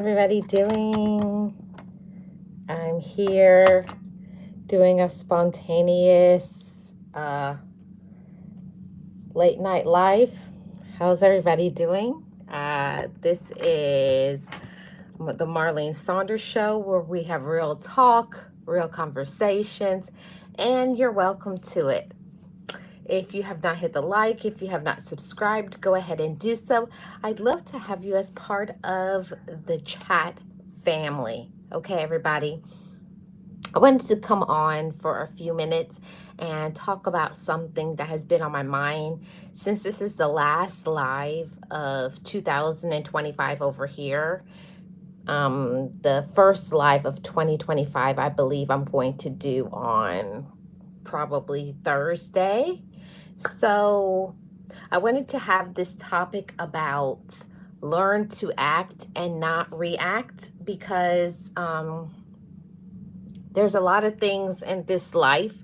Everybody doing? I'm here doing a spontaneous late night live. How's everybody doing? This is the Marlene Saunders show where we have real talk, real conversations, and you're welcome to it. If you have not hit the like, if you have not subscribed, go ahead and do so. I'd love to have you as part of the chat family. Okay, everybody. I wanted to come on for a few minutes and talk about something that has been on my mind since this is the last live of 2025 over here. The first live of 2025, I believe I'm going to do on probably Thursday. So I wanted to have this topic about learn to act and not react because there's a lot of things in this life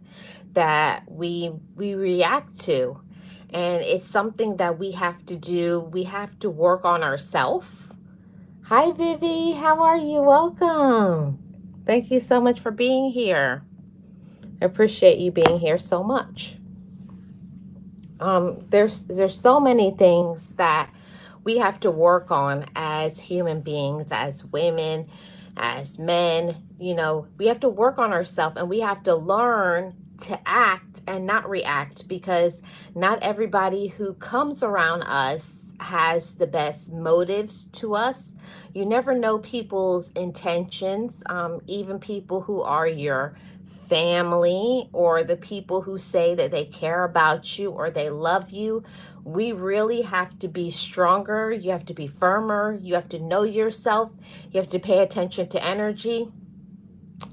that we react to, and it's something that we have to do. We have to work on ourselves. Hi Vivi, how are you? Welcome. Thank you so much for being here. I appreciate you being here so much. There's so many things that we have to work on as human beings, as women, as men. We have to work on ourselves, and we have to learn to act and not react, because not everybody who comes around us has the best motives to us. You never know people's intentions, even people who are your family or the people who say that they care about you or they love you. We really have to be stronger. You have to be firmer. You have to know yourself. You have to pay attention to energy.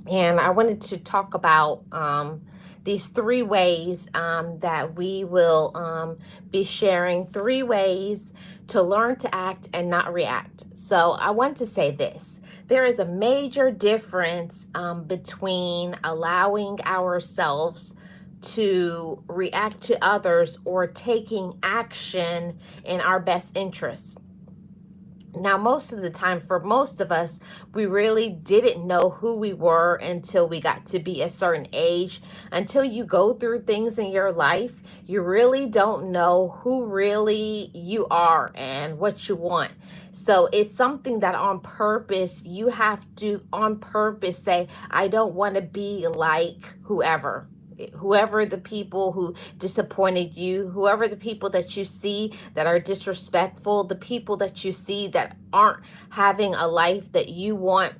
And I wanted to talk about these 3 ways that we will be sharing, 3 ways to learn to act and not react. So I want to say this. There is a major difference between allowing ourselves to react to others or taking action in our best interest. Now, most of the time, for most of us, we really didn't know who we were until we got to be a certain age. Until you go through things in your life, you really don't know who really you are and what you want. So it's something that on purpose, you have to on purpose say, I don't want to be like whoever the people who disappointed you, whoever the people that you see that are disrespectful, the people that you see that aren't having a life that you want.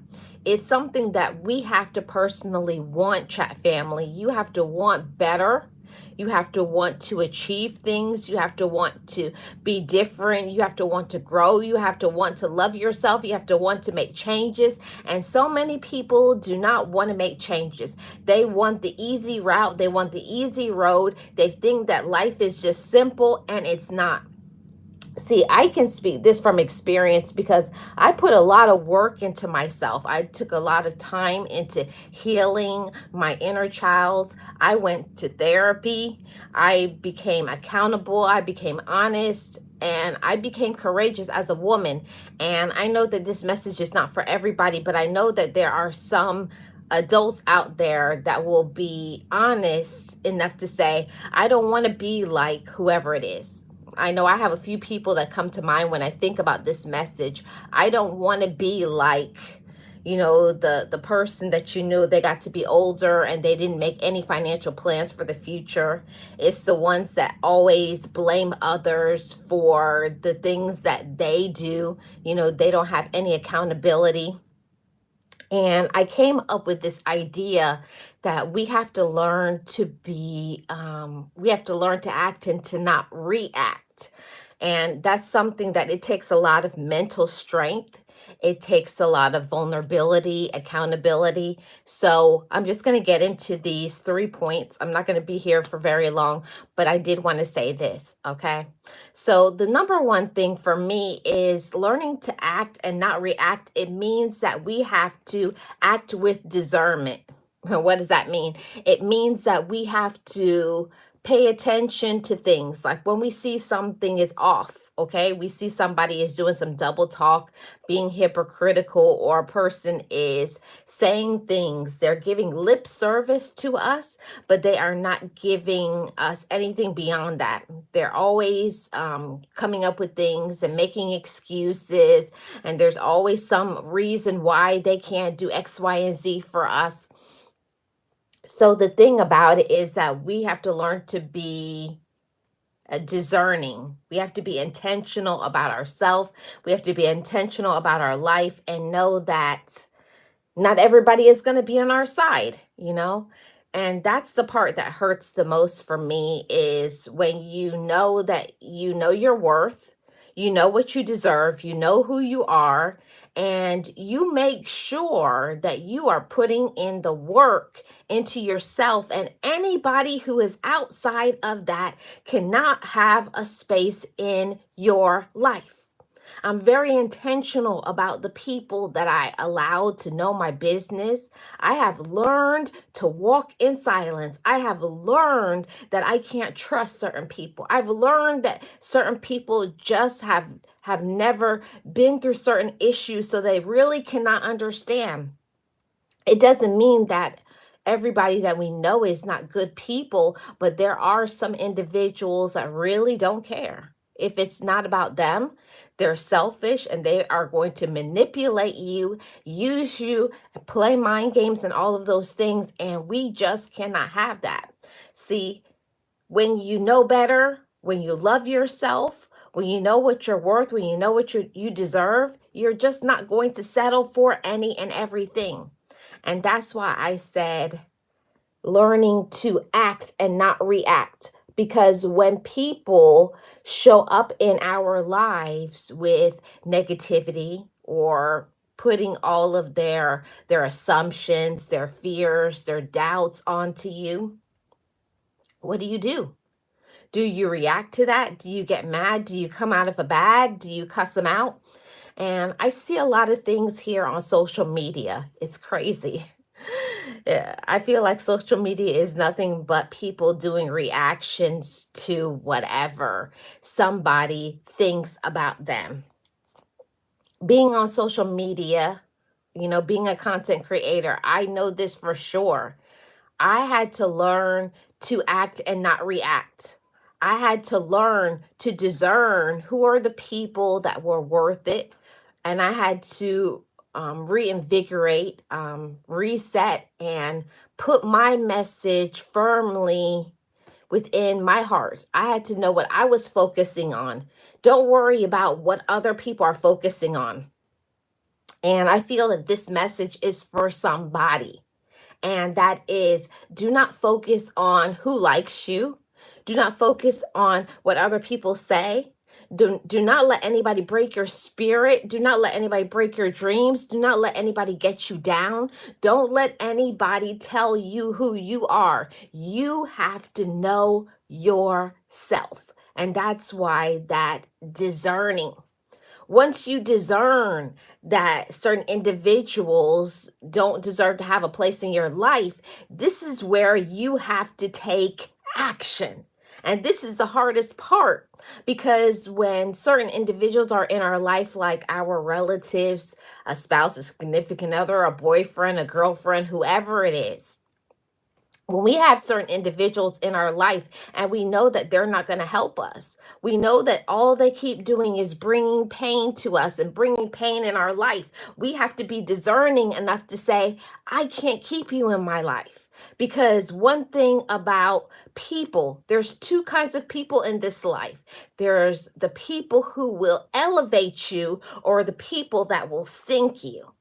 It's something that we have to personally want, chat family. You have to want better. You have to want to achieve things. You have to want to be different. You have to want to grow. You have to want to love yourself. You have to want to make changes. And so many people do not want to make changes. They want the easy route. They want the easy road. They think that life is just simple, and it's not. See, I can speak this from experience because I put a lot of work into myself. I took a lot of time into healing my inner child. I went to therapy. I became accountable. I became honest. And I became courageous as a woman. And I know that this message is not for everybody, but I know that there are some adults out there that will be honest enough to say, I don't want to be like whoever it is. I know I have a few people that come to mind when I think about this message. I don't want to be like, the person that they got to be older and they didn't make any financial plans for the future. It's the ones that always blame others for the things that they do. They don't have any accountability. And I came up with this idea that we have to learn to we have to learn to act and to not react. And that's something that it takes a lot of mental strength. It takes a lot of vulnerability, accountability. So I'm just going to get into these 3 points. I'm not going to be here for very long, but I did want to say this, okay? So the number one thing for me is learning to act and not react. It means that we have to act with discernment. What does that mean? It means that we have to pay attention to things. Like when we see something is off, Okay, we see somebody is doing some double talk, being hypocritical, or a person is saying things, they're giving lip service to us, but they are not giving us anything beyond that. They're always coming up with things and making excuses, and there's always some reason why they can't do X, Y, and Z for us. So the thing about it is that we have to learn to be discerning. We have to be intentional about ourselves. We have to be intentional about our life and know that not everybody is going to be on our side, you know? And that's the part that hurts the most for me is when you know that you know your worth, you know what you deserve, you know who you are, and you make sure that you are putting in the work into yourself. And anybody who is outside of that cannot have a space in your life. I'm very intentional about the people that I allow to know my business. I have learned to walk in silence. I have learned that I can't trust certain people. I've learned that certain people just have never been through certain issues, so they really cannot understand. It doesn't mean that everybody that we know is not good people, but there are some individuals that really don't care. If it's not about them, they're selfish and they are going to manipulate you, use you, play mind games, and all of those things. And we just cannot have that. See, when you know better, when you love yourself, when you know what you're worth, when you know what you deserve, you're just not going to settle for any and everything. And that's why I said learning to act and not react. Because when people show up in our lives with negativity or putting all of their assumptions, their fears, their doubts onto you, what do? Do you react to that? Do you get mad? Do you come out of a bag? Do you cuss them out? And I see a lot of things here on social media. It's crazy. Yeah, I feel like social media is nothing but people doing reactions to whatever somebody thinks about them. Being on social media, being a content creator, I know this for sure. I had to learn to act and not react. I had to learn to discern who are the people that were worth it. And I had to reinvigorate, reset, and put my message firmly within my heart. I had to know what I was focusing on. Don't worry about what other people are focusing on. And I feel that this message is for somebody. And that is, do not focus on who likes you. Do not focus on what other people say. Do not let anybody break your spirit. Do not let anybody break your dreams. Do not let anybody get you down. Don't let anybody tell you who you are. You have to know yourself. And that's why that discerning. Once you discern that certain individuals don't deserve to have a place in your life, this is where you have to take action. And this is the hardest part because when certain individuals are in our life, like our relatives, a spouse, a significant other, a boyfriend, a girlfriend, whoever it is, when we have certain individuals in our life and we know that they're not going to help us, we know that all they keep doing is bringing pain to us and bringing pain in our life, we have to be discerning enough to say, I can't keep you in my life. Because one thing about people, there's two kinds of people in this life. There's the people who will elevate you or the people that will sink you.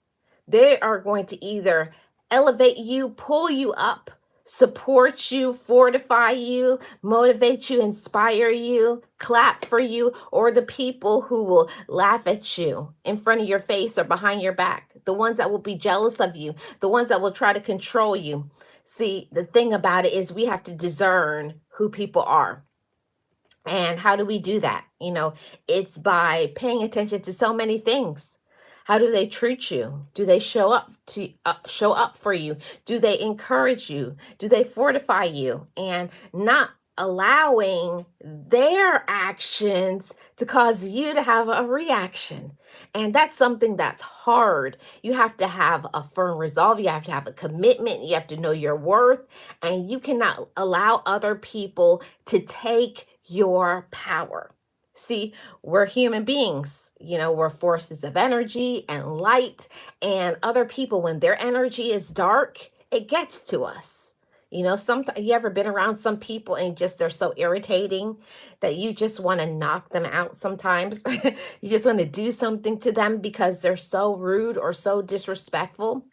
They are going to either elevate you, pull you up, support you, fortify you, motivate you, inspire you, clap for you, or the people who will laugh at you in front of your face or behind your back, the ones that will be jealous of you, the ones that will try to control you. See, the thing about it is we have to discern who people are. And how do we do that? It's by paying attention to so many things. How do they treat you? Do they show up for you? Do they encourage you? Do they fortify you? And not allowing their actions to cause you to have a reaction. And that's something that's hard. You have to have a firm resolve, you have to have a commitment, you have to know your worth, and you cannot allow other people to take your power. See, we're human beings, we're forces of energy and light, and other people, when their energy is dark, it gets to us. Sometimes you ever been around some people and just they're so irritating that you just want to knock them out sometimes. You just want to do something to them because they're so rude or so disrespectful.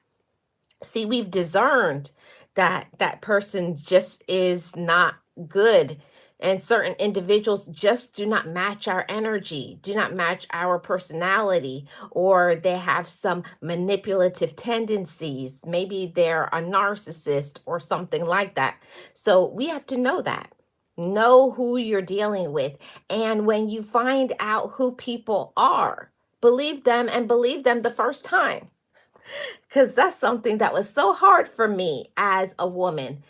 See, we've discerned that that person just is not good. And certain individuals just do not match our energy, do not match our personality, or they have some manipulative tendencies. Maybe they're a narcissist or something like that. So we have to know that. Know who you're dealing with. And when you find out who people are, believe them and believe them the first time, because that's something that was so hard for me as a woman.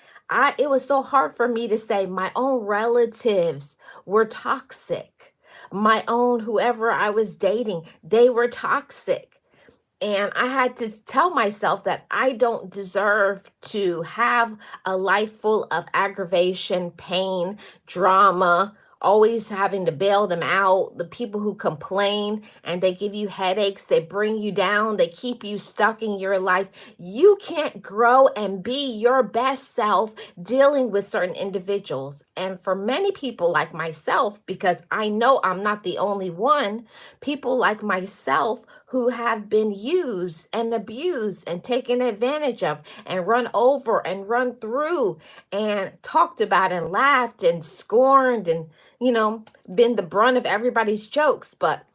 It was so hard for me to say my own relatives were toxic. My own whoever I was dating, they were toxic. And I had to tell myself that I don't deserve to have a life full of aggravation, pain, drama, always having to bail them out. The people who complain and they give you headaches, they bring you down, they keep you stuck in your life. You can't grow and be your best self dealing with certain individuals. And for many people like myself, because I know I'm not the only one, people like myself who have been used and abused and taken advantage of and run over and run through and talked about and laughed and scorned and, been the brunt of everybody's jokes. But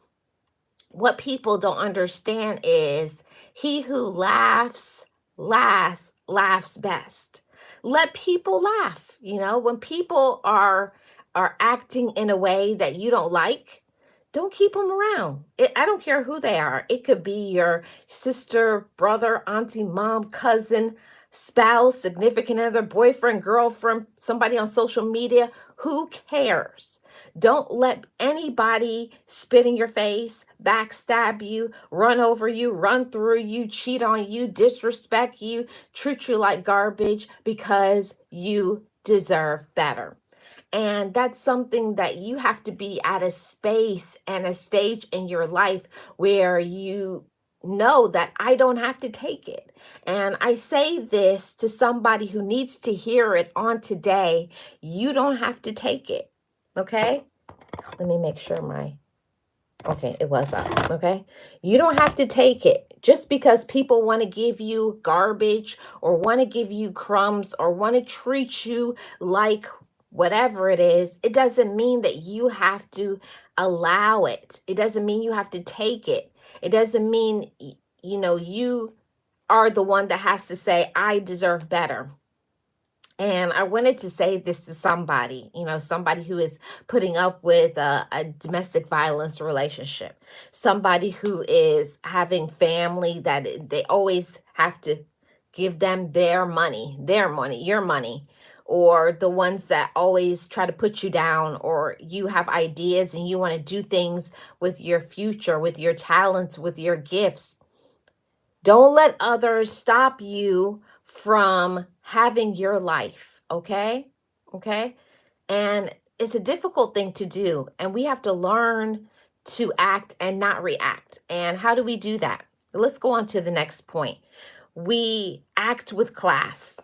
what people don't understand is he who laughs last laughs best. Let people laugh. When people are acting in a way that you don't like, don't keep them around. I don't care who they are. It could be your sister, brother, auntie, mom, cousin, spouse, significant other, boyfriend, girlfriend, somebody on social media. Who cares? Don't let anybody spit in your face, backstab you, run over you, run through you, cheat on you, disrespect you, treat you like garbage because you deserve better. And that's something that you have to be at a space and a stage in your life where you know that I don't have to take it. And I say this to somebody who needs to hear it on today. You don't have to take it. Okay? Let me make sure okay, it was up. Okay. You don't have to take it just because people want to give you garbage or want to give you crumbs or want to treat you like whatever it is. It doesn't mean that you have to allow it. It doesn't mean you have to take it. It doesn't mean, you are the one that has to say, I deserve better. And I wanted to say this to somebody, somebody who is putting up with a domestic violence relationship, somebody who is having family that they always have to give them their money, your money, or the ones that always try to put you down, or you have ideas and you want to do things with your future, with your talents, with your gifts. Don't let others stop you from having your life, okay? Okay? And it's a difficult thing to do, and we have to learn to act and not react. And how do we do that? Let's go on to the next point. We act with class.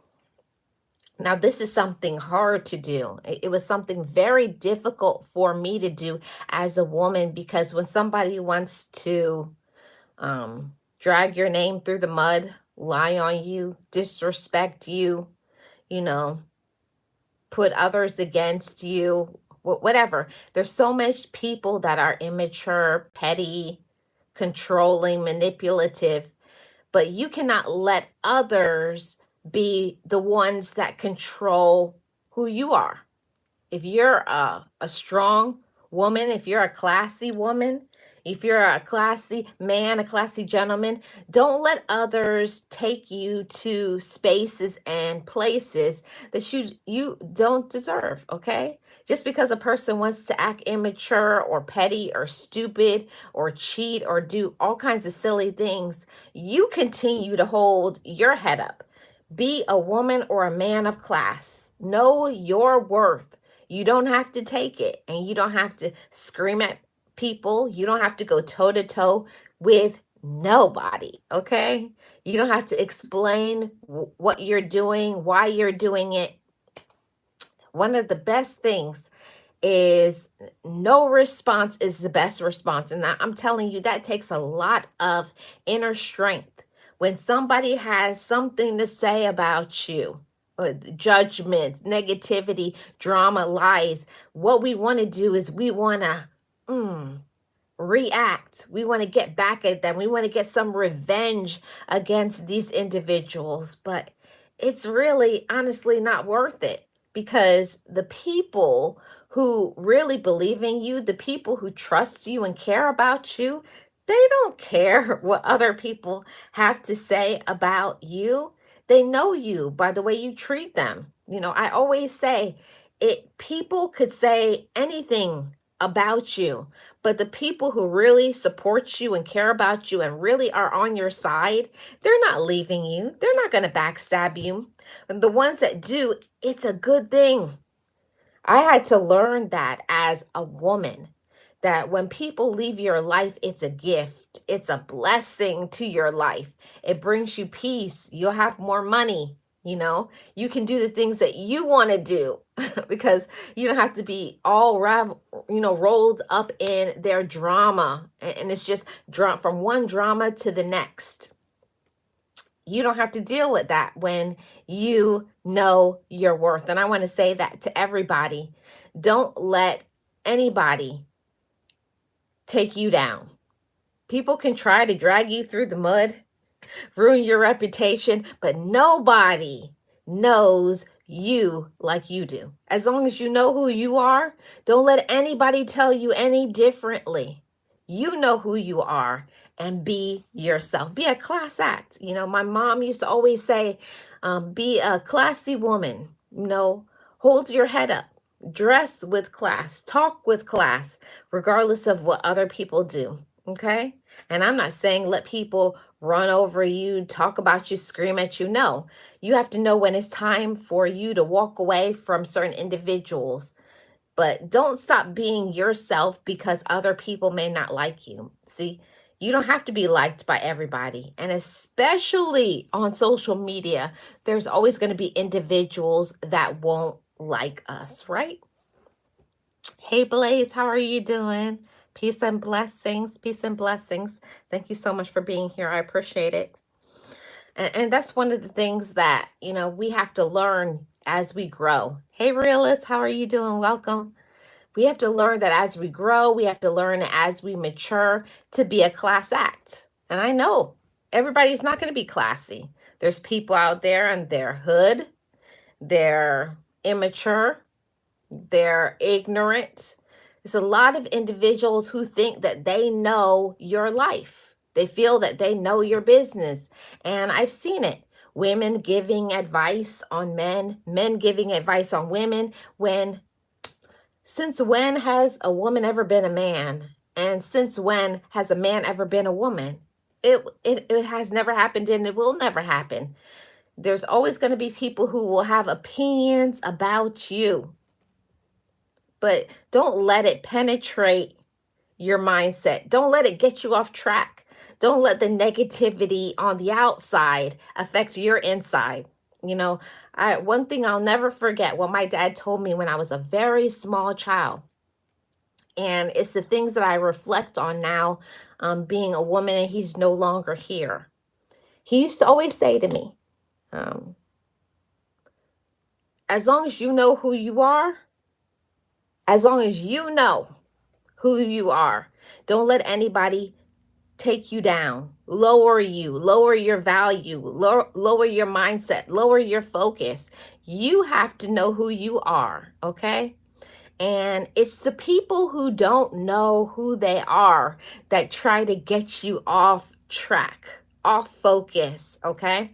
Now, this is something hard to do. It was something very difficult for me to do as a woman, because when somebody wants to drag your name through the mud, lie on you, disrespect you, you know, put others against you, whatever. There's so much people that are immature, petty, controlling, manipulative, but you cannot let others be the ones that control who you are. If you're a strong woman, if you're a classy woman, If you're a classy man, a classy gentleman, don't let others take you to spaces and places that you don't deserve, okay? Just because a person wants to act immature or petty or stupid or cheat or do all kinds of silly things, you continue to hold your head up. Be a woman or a man of class. Know your worth. You don't have to take it, and you don't have to scream at people. You don't have to go toe to toe with nobody, okay? You don't have to explain what you're doing, why you're doing it. One of the best things is no response is the best response. And I'm telling you, that takes a lot of inner strength. When somebody has something to say about you, judgments, negativity, drama, lies, what we want to do is we want to react. We want to get back at them. We want to get some revenge against these individuals. But it's really, honestly, not worth it, because the people who really believe in you, the people who trust you and care about you, they don't care what other people have to say about you. They know you by the way you treat them. I always say people could say anything about you, but the people who really support you and care about you and really are on your side, they're not leaving you. They're not going to backstab you. And the ones that do, it's a good thing. I had to learn that as a woman, that when people leave your life, it's a gift. It's a blessing to your life. It brings you peace. You'll have more money. You can do the things that you want to do because you don't have to be all rolled up in their drama. And it's just from one drama to the next. You don't have to deal with that when you know your worth. And I want to say that to everybody. Don't let anybody take you down. People can try to drag you through the mud, ruin your reputation, but nobody knows you like you do. As long as you know who you are, don't let anybody tell you any differently. You know who you are, and be yourself. Be a class act. My mom used to always say, be a classy woman. Hold your head up. Dress with class. Talk with class, regardless of what other people do. Okay? And I'm not saying let people run over you, talk about you, scream at you. No, you have to know when it's time for you to walk away from certain individuals. But don't stop being yourself because other people may not like you. See, you don't have to be liked by everybody. And especially on social media, there's always going to be individuals that won't like us, right? Hey, Blaze, how are you doing? Peace and blessings. Peace and blessings. Thank you so much for being here. I appreciate it. And that's one of the things that, we have to learn as we grow. Hey, Realist, how are you doing? Welcome. We have to learn that as we grow, we have to learn as we mature to be a class act. And I know everybody's not going to be classy. There's people out there and they're hood, they're immature, they're ignorant. There's a lot of individuals who think that they know your life. They feel that they know your business. And I've seen it. Women giving advice on men, men giving advice on women. Since when has a woman ever been a man? And since when has a man ever been a woman? It has never happened, and it will never happen. There's always going to be people who will have opinions about you. But don't let it penetrate your mindset. Don't let it get you off track. Don't let the negativity on the outside affect your inside. One thing I'll never forget, what my dad told me when I was a very small child. And it's the things that I reflect on now, being a woman, and he's no longer here. He used to always say to me, as long as you know who you are, as long as you know who you are, don't let anybody take you down, lower you, lower your value, lower your mindset, lower your focus. You have to know who you are, okay? And it's the people who don't know who they are that try to get you off track, off focus, okay?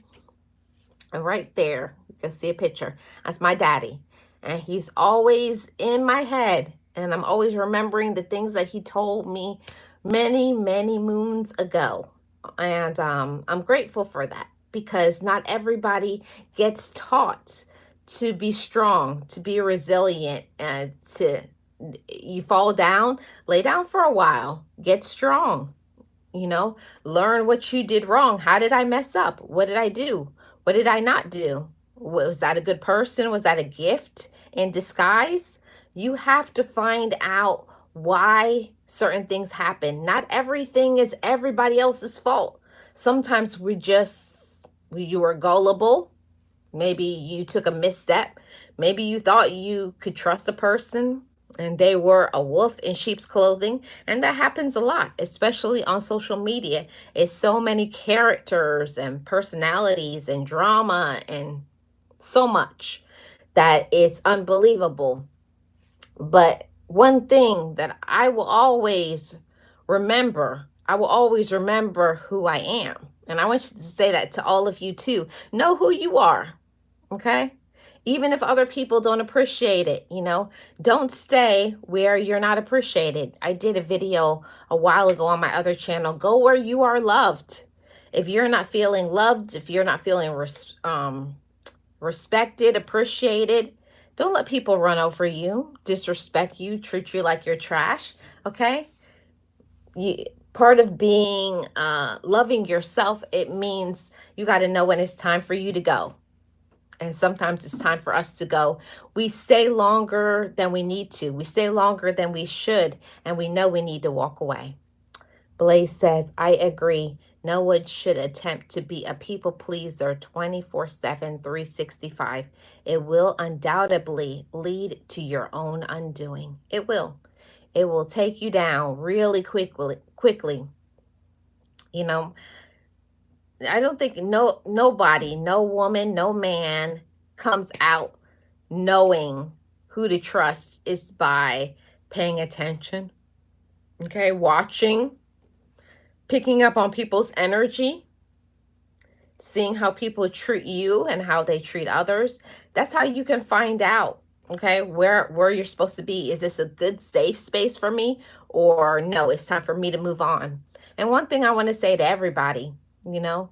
And right there, you can see a picture. That's my daddy. And he's always in my head. And I'm always remembering the things that he told me many, many moons ago. And I'm grateful for that because not everybody gets taught to be strong, to be resilient, and to you fall down, lay down for a while, get strong, you know, learn what you did wrong. How did I mess up? What did I do? What did I not do? Was that a good person? Was that a gift in disguise? You have to find out why certain things happen. Not everything is everybody else's fault. Sometimes you were gullible. Maybe you took a misstep. Maybe you thought you could trust a person and they were a wolf in sheep's clothing. And that happens a lot, especially on social media. It's so many characters and personalities and drama and so much that it's unbelievable. But one thing that I will always remember who I am. And I want you to say that to all of you too. Know who you are. Okay? Even if other people don't appreciate it, don't stay where you're not appreciated. I did a video a while ago on my other channel. Go where you are loved. If you're not feeling loved, if you're not feeling respected, appreciated, don't let people run over you, disrespect you, treat you like you're trash. Okay? You, part of being loving yourself, it means you got to know when it's time for you to go. And sometimes it's time for us to go. We stay longer than we need to. We stay longer than we should. And we know we need to walk away. Blaze says, I agree. No one should attempt to be a people pleaser 24/7, 365. It will undoubtedly lead to your own undoing. It will. It will take you down really quickly. You know, I don't think nobody, no woman, no man comes out knowing who to trust is by paying attention, okay, watching, picking up on people's energy, seeing how people treat you and how they treat others. That's how you can find out, okay, where you're supposed to be. Is this a good safe space for me, or no, it's time for me to move on? And one thing I want to say to everybody, you know,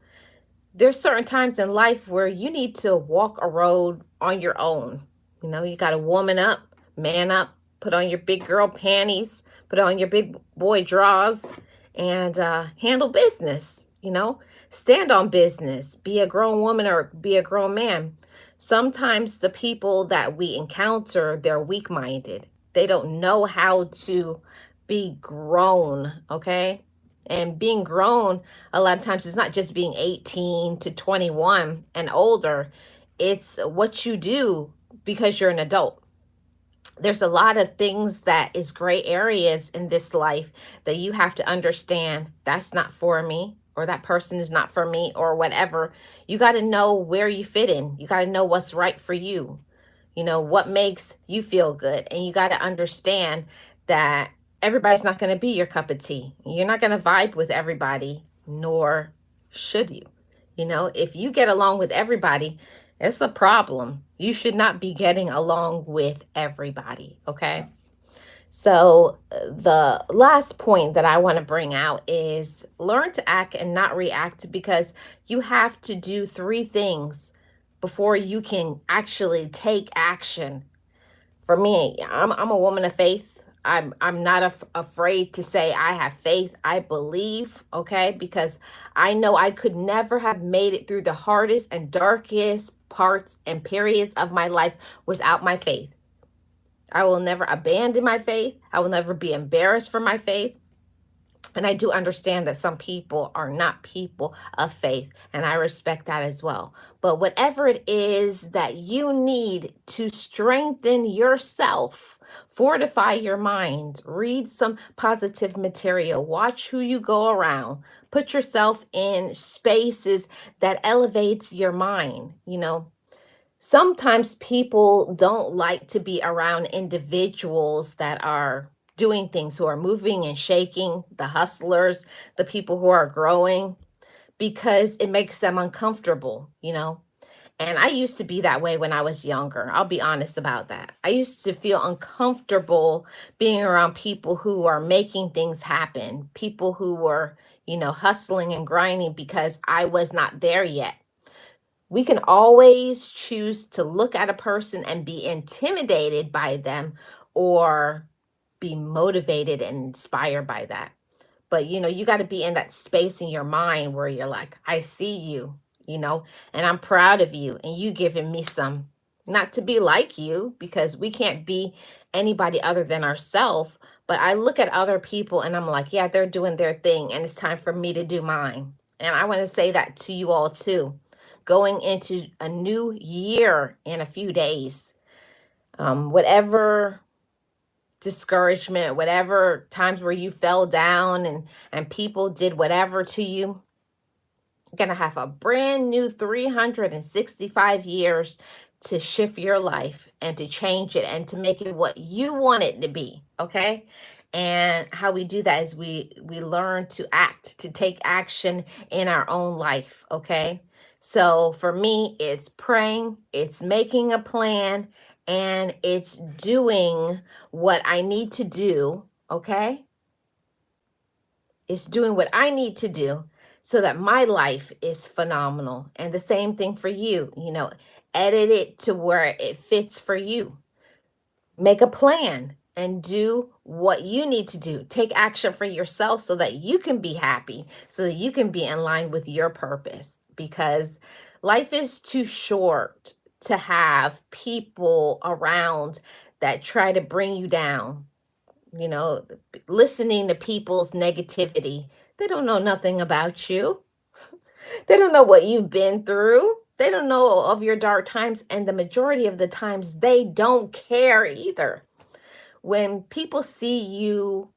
there's certain times in life where you need to walk a road on your own. You got to woman up, man up, put on your big girl panties, put on your big boy drawers, and handle business. Stand on business, be a grown woman or be a grown man. Sometimes the people that we encounter, they're weak-minded. They don't know how to be grown, okay? And being grown, a lot of times, is not just being 18 to 21 and older. It's what you do because you're an adult. There's a lot of things that is gray areas in this life that you have to understand. That's not for me, or that person is not for me, or whatever. You got to know where you fit in. You got to know what's right for you. What makes you feel good. And you got to understand that everybody's not going to be your cup of tea. You're not going to vibe with everybody, nor should you. If you get along with everybody, it's a problem. You should not be getting along with everybody, okay? So the last point that I want to bring out is learn to act and not react, because you have to do 3 things before you can actually take action. For me, I'm a woman of faith. I'm not afraid to say I have faith. I believe, okay? Because I know I could never have made it through the hardest and darkest parts and periods of my life without my faith. I will never abandon my faith. I will never be embarrassed for my faith. And I do understand that some people are not people of faith, and I respect that as well. But whatever it is that you need to strengthen yourself, fortify your mind, read some positive material, watch who you go around, put yourself in spaces that elevates your mind. Sometimes people don't like to be around individuals that are doing things, who are moving and shaking, the hustlers, the people who are growing, because it makes them uncomfortable. And I used to be that way when I was younger. I'll be honest about that. I used to feel uncomfortable being around people who are making things happen, people who were, hustling and grinding because I was not there yet. We can always choose to look at a person and be intimidated by them, or be motivated and inspired by that. But you got to be in that space in your mind where you're like, I see you, and I'm proud of you, and you giving me some, not to be like you, because we can't be anybody other than ourselves. But I look at other people and I'm like, yeah, they're doing their thing, and it's time for me to do mine. And I want to say that to you all too. Going into a new year in a few days, whatever discouragement, whatever times where you fell down and people did whatever to you, you're going to have a brand new 365 years to shift your life and to change it and to make it what you want it to be, okay? And how we do that is we learn to act, to take action in our own life, okay? So for me, it's praying, it's making a plan, and it's doing what I need to do, okay? It's doing what I need to do so that my life is phenomenal. And the same thing for you, edit it to where it fits for you. Make a plan and do what you need to do. Take action for yourself so that you can be happy, so that you can be in line with your purpose. Because life is too short to have people around that try to bring you down, you know, listening to people's negativity. They don't know nothing about you. They don't know what you've been through. They don't know of your dark times. And the majority of the times, they don't care either. When people see you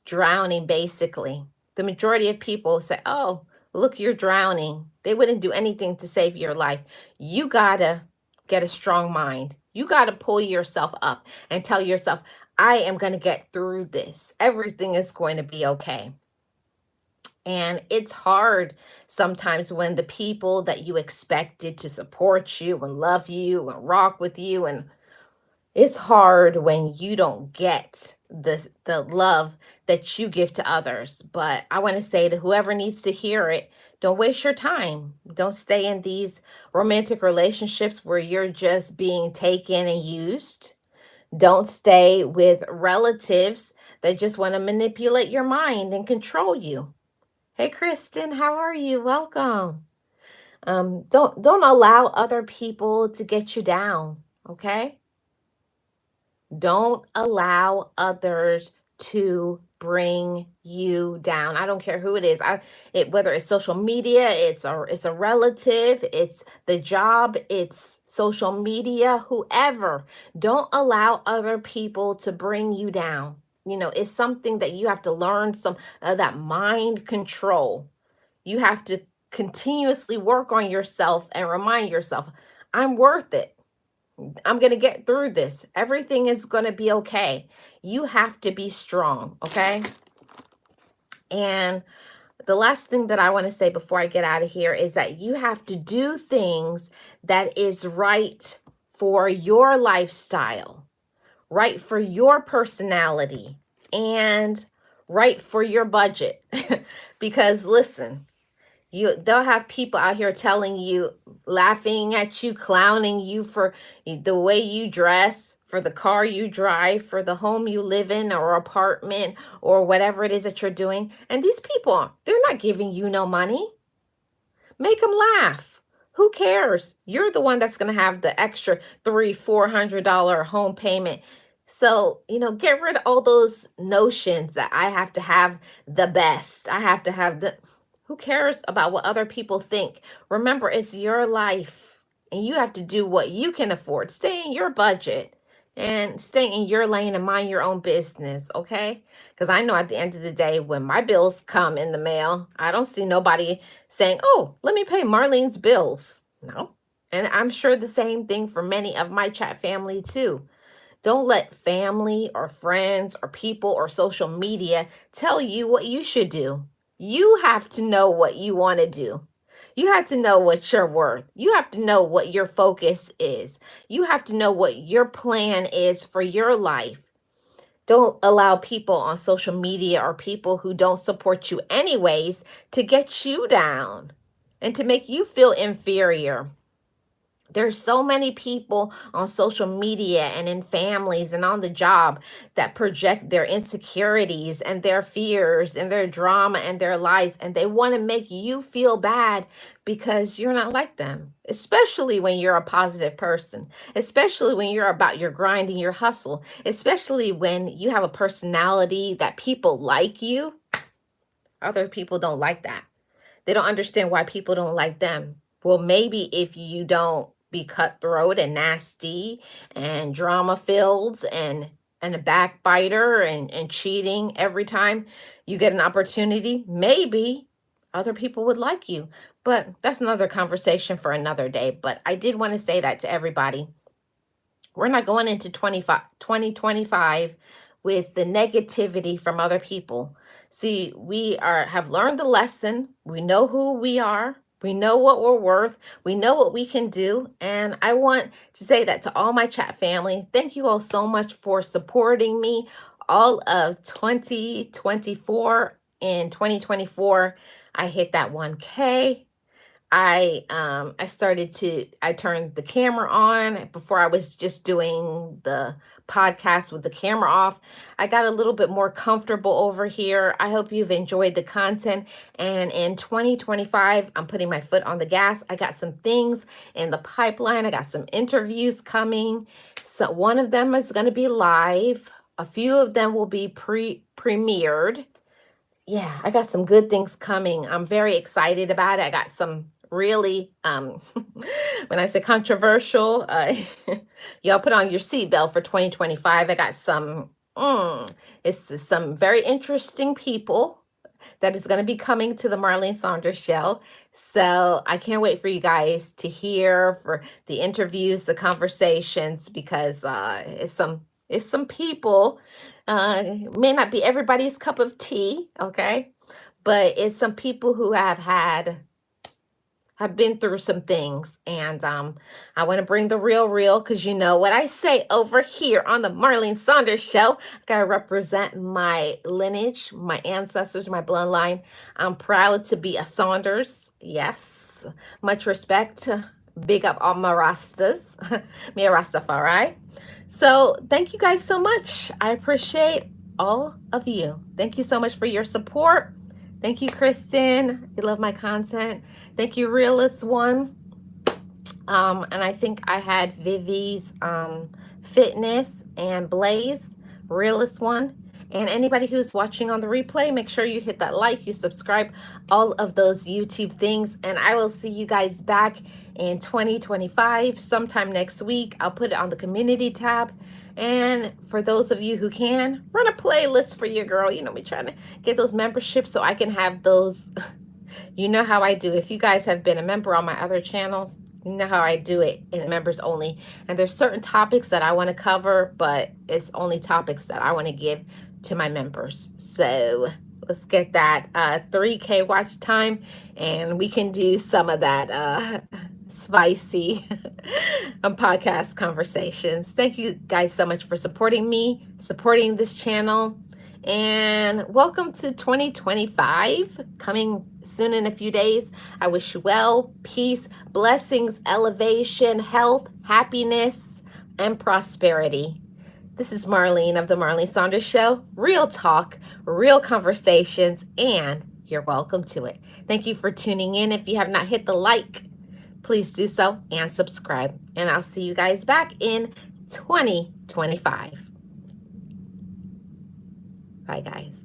drowning, basically, the majority of people say, oh, look, you're drowning. They wouldn't do anything to save your life. You gotta get a strong mind. You gotta pull yourself up and tell yourself, I am going to get through this. Everything is going to be okay. And it's hard sometimes when the people that you expected to support you and love you and rock with you, and it's hard when you don't get the love that you give to others. But I want to say to whoever needs to hear it, don't waste your time. Don't stay in these romantic relationships where you're just being taken and used. Don't stay with relatives that just want to manipulate your mind and control you. Hey, Kristen, how are you? Welcome. Don't allow other people to get you down, okay? Don't allow others to bring you down. I don't care who it is. Whether it's social media, it's a relative, it's the job, it's social media, whoever. Don't allow other people to bring you down. It's something that you have to learn, some of that mind control. You have to continuously work on yourself and remind yourself, I'm worth it. I'm going to get through this. Everything is going to be okay. You have to be strong, okay? And the last thing that I want to say before I get out of here is that you have to do things that is right for your lifestyle, right for your personality, and right for your budget. Because listen, they'll have people out here telling you, laughing at you, clowning you for the way you dress, for the car you drive, for the home you live in or apartment or whatever it is that you're doing. And these people, they're not giving you no money. Make them laugh. Who cares? You're the one that's going to have the extra $300-$400 home payment. So, get rid of all those notions that I have to have the best. I have to have the. Who cares about what other people think? Remember, it's your life and you have to do what you can afford. Stay in your budget and stay in your lane and mind your own business, okay? Because I know at the end of the day, when my bills come in the mail, I don't see nobody saying, oh, let me pay Marlene's bills. No. And I'm sure the same thing for many of my chat family too. Don't let family or friends or people or social media tell you what you should do. You have to know what you want to do. You have to know what you're worth. You have to know what your focus is. You have to know what your plan is for your life. Don't allow people on social media or people who don't support you anyways to get you down and to make you feel inferior. There's so many people on social media and in families and on the job that project their insecurities and their fears and their drama and their lies, and they want to make you feel bad because you're not like them, especially when you're a positive person, especially when you're about your grind and your hustle, especially when you have a personality that people like you. Other people don't like that. They don't understand why people don't like them. Well, maybe if you don't be cutthroat and nasty and drama filled and a backbiter and cheating every time you get an opportunity, maybe other people would like you. But that's another conversation for another day. But I did want to say that to everybody. We're not going into 2025 with the negativity from other people. See, we have learned the lesson. We know who we are. We know what we're worth. We know what we can do. And I want to say that to all my chat family. Thank you all so much for supporting me all of 2024. In 2024, I hit that 1K. I turned the camera on. Before I was just doing the podcast with the camera off. I got a little bit more comfortable over here. I hope you've enjoyed the content. And in 2025, I'm putting my foot on the gas. I got some things in the pipeline. I got some interviews coming. So one of them is going to be live. A few of them will be premiered. Yeah, I got some good things coming. I'm very excited about it. I got some really when I say controversial, y'all put on your seatbelt for 2025. I got it's some very interesting people that is going to be coming to the Marlene Saunders show. So I can't wait for you guys to hear for the interviews, the conversations, because it's some people. May not be everybody's cup of tea, okay, but it's some people who have been through some things, and I want to bring the real because you know what I say over here on the Marlene Saunders show. I gotta represent my lineage, my ancestors, my bloodline. I'm proud to be a Saunders. Yes, much respect. Big up all my rastas. Me a Rastafari. So thank you guys so much. I appreciate all of you. Thank you so much for your support. Thank you, Kristen. You love my content. Thank you, Realist One. And I think I had Vivi's Fitness and Blaze, Realist One. And anybody who's watching on the replay, make sure you hit that like, you subscribe, all of those YouTube things. And I will see you guys back in 2025, sometime next week. I'll put it on the community tab. And for those of you who can, run a playlist for your girl. You know, me trying to get those memberships so I can have those. You know how I do. If you guys have been a member on my other channels, you know how I do it in members only. And there's certain topics that I want to cover, but it's only topics that I want to give to my members. So let's get that 3K watch time, and we can do some of that spicy podcast conversations. Thank you guys so much for supporting me, supporting this channel. And welcome to 2025, coming soon in a few days. I wish you well, peace, blessings, elevation, health, happiness, and prosperity. This is Marlene of the Marlene Saunders Show. Real talk, real conversations, and you're welcome to it. Thank you for tuning in. If you have not hit the like, please do so and subscribe. And I'll see you guys back in 2025. Bye, guys.